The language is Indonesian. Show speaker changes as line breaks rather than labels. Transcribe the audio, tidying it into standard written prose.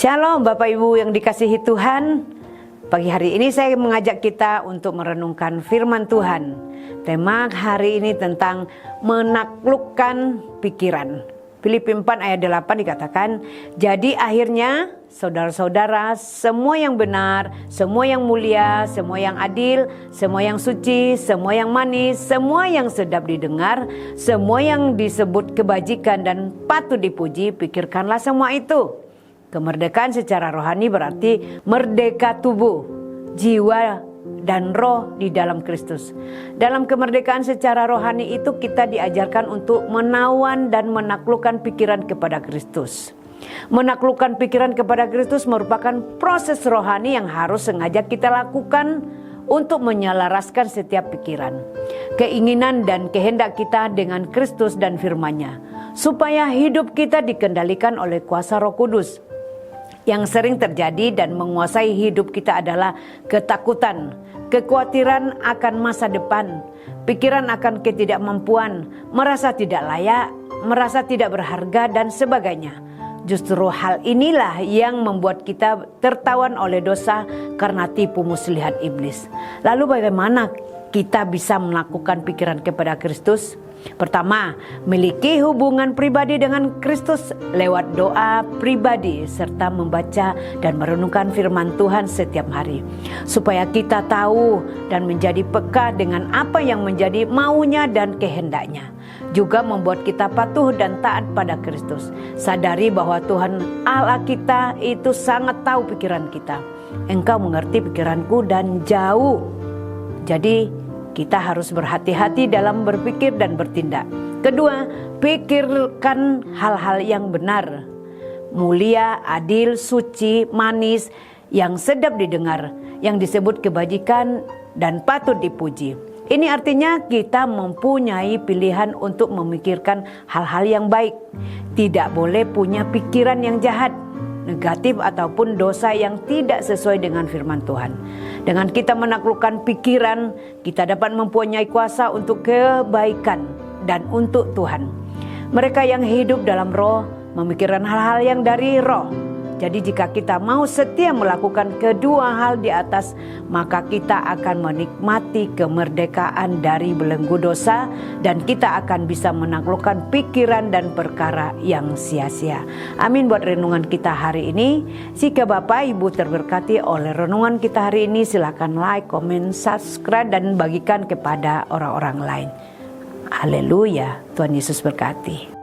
Shalom Bapak Ibu yang dikasihi Tuhan. Pagi hari ini saya mengajak kita untuk merenungkan firman Tuhan. Tema hari ini tentang menaklukkan pikiran. Filipi 4 ayat 8 dikatakan, jadi akhirnya saudara-saudara, semua yang benar, semua yang mulia, semua yang adil, semua yang suci, semua yang manis, semua yang sedap didengar, semua yang disebut kebajikan dan patut dipuji, pikirkanlah semua itu. Kemerdekaan secara rohani berarti merdeka tubuh, jiwa, dan roh di dalam Kristus. Dalam kemerdekaan secara rohani itu kita diajarkan untuk menawan dan menaklukkan pikiran kepada Kristus. Menaklukkan pikiran kepada Kristus merupakan proses rohani yang harus sengaja kita lakukan untuk menyelaraskan setiap pikiran, keinginan dan kehendak kita dengan Kristus dan firman-Nya, supaya hidup kita dikendalikan oleh kuasa Roh Kudus. Yang sering terjadi dan menguasai hidup kita adalah ketakutan, kekhawatiran akan masa depan, pikiran akan ketidakmampuan, merasa tidak layak, merasa tidak berharga, dan sebagainya. Justru hal inilah yang membuat kita tertawan oleh dosa karena tipu muslihat iblis. Lalu bagaimana kita bisa melakukan pikiran kepada Kristus? Pertama, miliki hubungan pribadi dengan Kristus lewat doa pribadi serta membaca dan merenungkan firman Tuhan setiap hari. Supaya kita tahu dan menjadi peka dengan apa yang menjadi maunya dan kehendaknya. Juga membuat kita patuh dan taat pada Kristus. Sadari bahwa Tuhan Allah kita itu sangat tahu pikiran kita. Engkau mengerti pikiranku dan jauh. Jadi kita harus berhati-hati dalam berpikir dan bertindak. Kedua, pikirkan hal-hal yang benar, mulia, adil, suci, manis, yang sedap didengar, yang disebut kebajikan dan patut dipuji. Ini artinya kita mempunyai pilihan untuk memikirkan hal-hal yang baik. Tidak boleh punya pikiran yang jahat, negatif ataupun dosa yang tidak sesuai dengan firman Tuhan. Dengan kita menaklukkan pikiran, kita dapat mempunyai kuasa untuk kebaikan dan untuk Tuhan. Mereka yang hidup dalam roh memikirkan hal-hal yang dari roh. Jadi jika kita mau setia melakukan kedua hal di atas, maka kita akan menikmati kemerdekaan dari belenggu dosa dan kita akan bisa menaklukkan pikiran dan perkara yang sia-sia. Amin buat renungan kita hari ini. Jika Bapak Ibu terberkati oleh renungan kita hari ini, silakan like, komen, subscribe dan bagikan kepada orang-orang lain. Haleluya, Tuhan Yesus berkati.